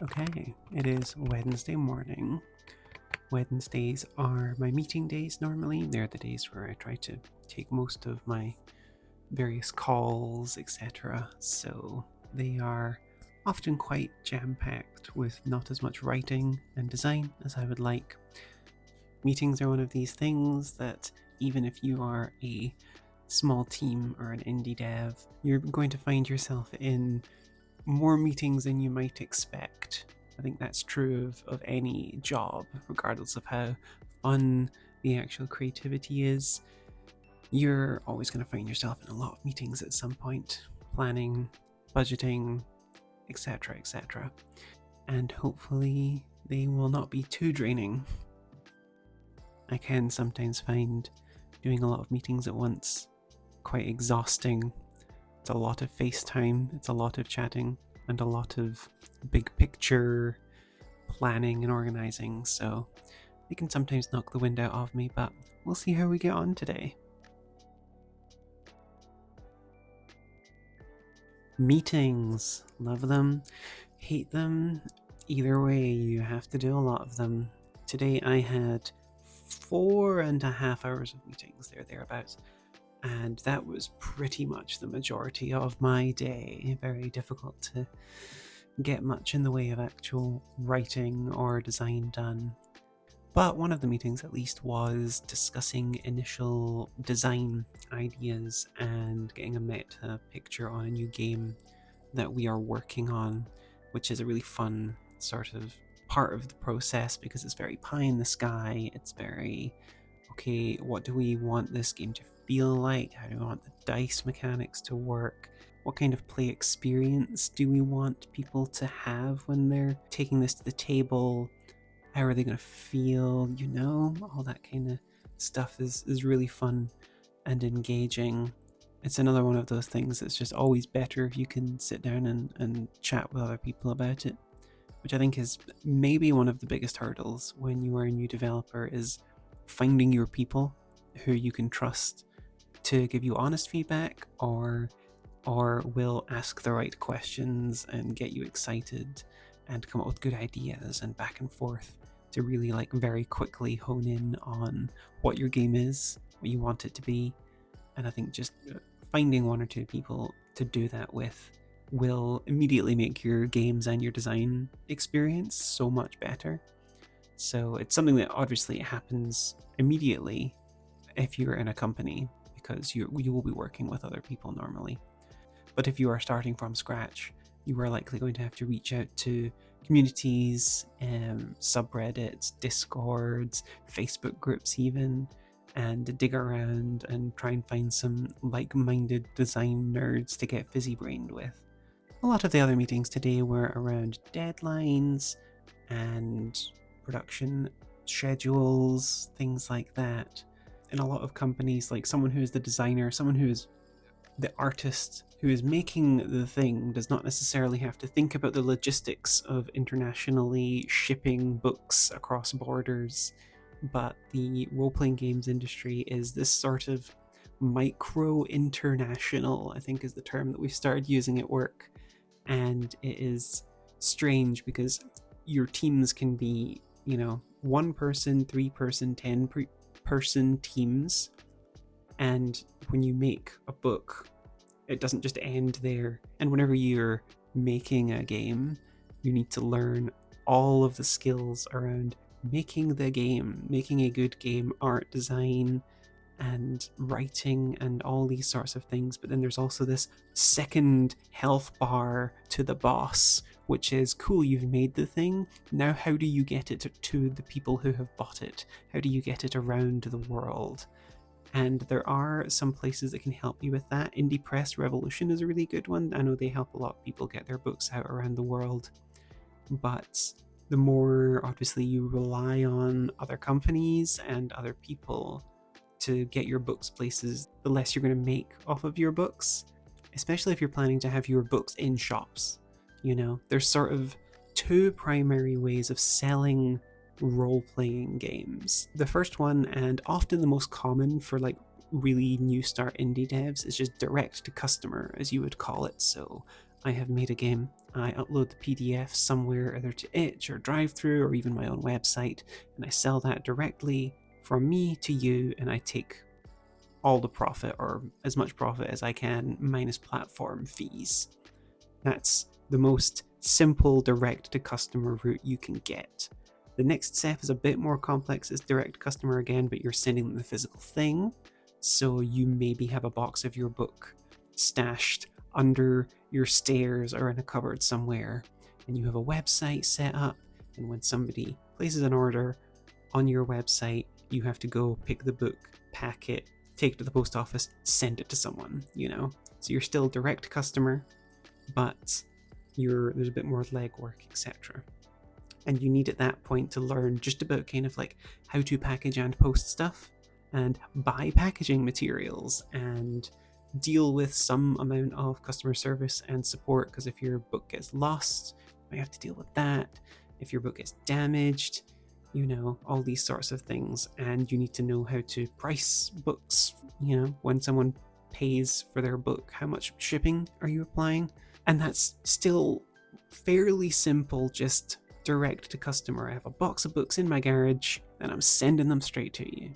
Okay, it is Wednesday morning. Wednesdays are my meeting days normally. They're the days where I try to take most of my various calls, etc. So they are often quite jam packed with not as much writing and design as I would like. Meetings are one of these things that, even if you are a small team or an indie dev, you're going to find yourself in more meetings than you might expect. I think that's true of any job, regardless of how fun the actual creativity is. You're always going to find yourself in a lot of meetings at some point, planning, budgeting, etc., etc. And hopefully, they will not be too draining. I can sometimes find doing a lot of meetings at once quite exhausting. It's a lot of FaceTime, it's a lot of chatting, and a lot of big picture planning and organizing, so it can sometimes knock the wind out of me, but we'll see how we get on today. Meetings. Love them, hate them. Either way, you have to do a lot of them. Today I had 4.5 hours of meetings, thereabouts, and that was pretty much the majority of my day. Very difficult to get much in the way of actual writing or design done. But one of the meetings, at least, was discussing initial design ideas and getting a meta picture on a new game that we are working on, which is a really fun sort of part of the process because it's very pie in the sky. It's very, okay, what do we want this game to feel like? How do we want the dice mechanics to work? What kind of play experience do we want people to have when they're taking this to the table? How are they going to feel? All that kind of stuff is really fun and engaging. It's another one of those things that's just always better if you can sit down and chat with other people about it, which I think is maybe one of the biggest hurdles when you are a new developer, is finding your people who you can trust to give you honest feedback or will ask the right questions and get you excited and come up with good ideas and back and forth to really very quickly hone in on what your game is, what you want it to be. And I think just finding one or two people to do that with will immediately make your games and your design experience so much better. So it's something that obviously happens immediately if you're in a company, because you will be working with other people normally. But if you are starting from scratch, you are likely going to have to reach out to communities, subreddits, Discords, Facebook groups even, and dig around and try and find some like-minded design nerds to get fizzy-brained with. A lot of the other meetings today were around deadlines and production schedules, things like that. In a lot of companies, like someone who is the designer, someone who is the artist who is making the thing does not necessarily have to think about the logistics of internationally shipping books across borders, but the role-playing games industry is this sort of micro-international, I think is the term that we've started using at work, and it is strange because your teams can be, one person, 3 person, 10 person teams, and when you make a book, it doesn't just end there. And whenever you're making a game, you need to learn all of the skills around making the game, making a good game, art design, and writing, and all these sorts of things. But then there's also this second health bar to the boss, which is cool, you've made the thing. Now, how do you get it to the people who have bought it? How do you get it around the world? And there are some places that can help you with that. Indie Press Revolution is a really good one. I know they help a lot of people get their books out around the world. But the more, obviously, you rely on other companies and other people to get your books places, the less you're going to make off of your books, especially if you're planning to have your books in shops. There's sort of two primary ways of selling role-playing games. The first one, and often the most common for really new start indie devs, is just direct to customer, as you would call it. So I have made a game. I upload the PDF somewhere, either to Itch or DriveThru or even my own website, and I sell that directly from me to you, and I take all the profit, or as much profit as I can, minus platform fees. That's the most simple direct to customer route you can get. The next step is a bit more complex. It's direct to customer again, but you're sending them the physical thing. So you maybe have a box of your book stashed under your stairs or in a cupboard somewhere, and you have a website set up, and when somebody places an order on your website, you have to go pick the book, pack it, take it to the post office, send it to someone, So you're still direct customer, but there's a bit more legwork, etc. And you need at that point to learn just about kind of like how to package and post stuff, and buy packaging materials, and deal with some amount of customer service and support, because if your book gets lost, you have to deal with that. If your book gets damaged, all these sorts of things. And you need to know how to price books, when someone pays for their book, how much shipping are you applying? And that's still fairly simple, just direct to customer. I have a box of books in my garage and I'm sending them straight to you.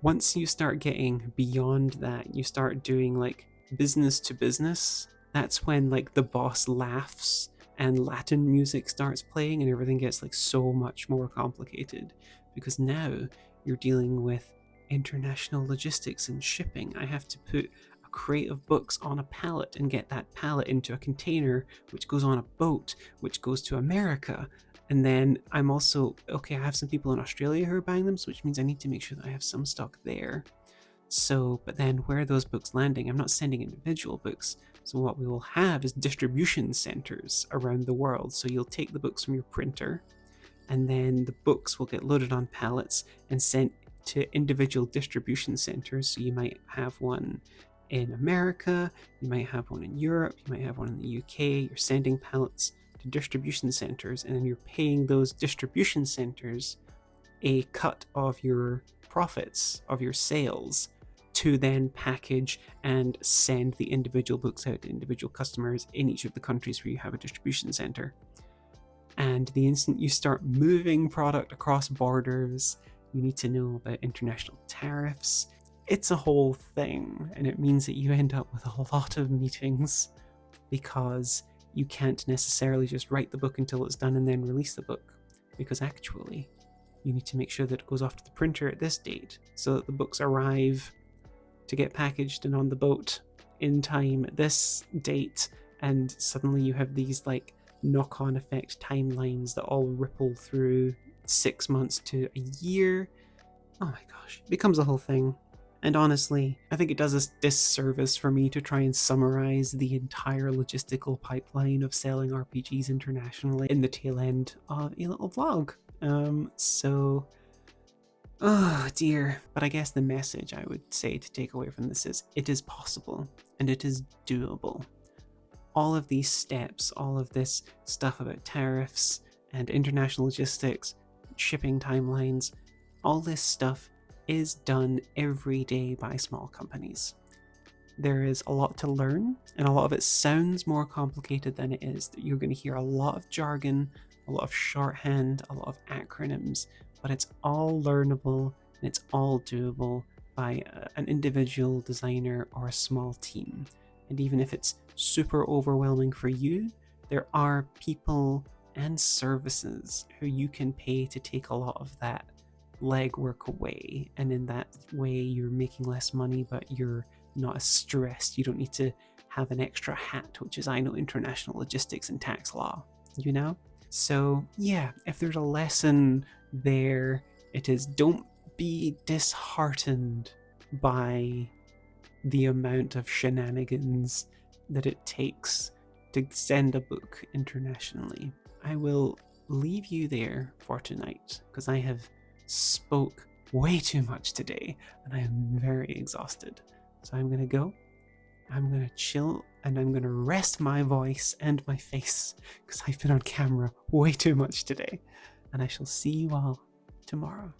Once you start getting beyond that, you start doing like business to business. That's when like the boss laughs and Latin music starts playing and everything gets like so much more complicated, because now you're dealing with international logistics and shipping. I have to put a crate of books on a pallet and get that pallet into a container, which goes on a boat, which goes to America. And then I'm also, I have some people in Australia who are buying them, so which means I need to make sure that I have some stock there. So, but then where are those books landing? I'm not sending individual books. So what we will have is distribution centers around the world. So you'll take the books from your printer, and then the books will get loaded on pallets and sent to individual distribution centers. So you might have one in America, you might have one in Europe, you might have one in the UK. You're sending pallets to distribution centers, and then you're paying those distribution centers a cut of your profits, of your sales, to then package and send the individual books out to individual customers in each of the countries where you have a distribution center. And the instant you start moving product across borders, you need to know about international tariffs. It's a whole thing, and it means that you end up with a lot of meetings, because you can't necessarily just write the book until it's done and then release the book, because actually you need to make sure that it goes off to the printer at this date so that the books arrive to get packaged and on the boat in time at this date. And suddenly you have these like knock-on effect timelines that all ripple through 6 months to a year. Oh my gosh, it becomes a whole thing. And honestly, I think it does a disservice for me to try and summarize the entire logistical pipeline of selling RPGs internationally in the tail end of a little vlog. Oh dear. But I guess the message I would say to take away from this is it is possible and it is doable. All of these steps, all of this stuff about tariffs and international logistics, shipping timelines, all this stuff is done every day by small companies. There is a lot to learn, and a lot of it sounds more complicated than it is. You're going to hear a lot of jargon, a lot of shorthand, a lot of acronyms, but it's all learnable and it's all doable by an individual designer or a small team. And even if it's super overwhelming for you, there are people and services who you can pay to take a lot of that legwork away, and in that way you're making less money, but you're not as stressed. You don't need to have an extra hat, which is, I know, international logistics and tax law, So yeah, if there's a lesson there, it is don't be disheartened by the amount of shenanigans that it takes to send a book internationally. I will leave you there for tonight, because I have spoke way too much today and I am very exhausted. So I'm gonna go, I'm gonna chill, and I'm gonna rest my voice and my face, because I've been on camera way too much today. And I shall see you all tomorrow.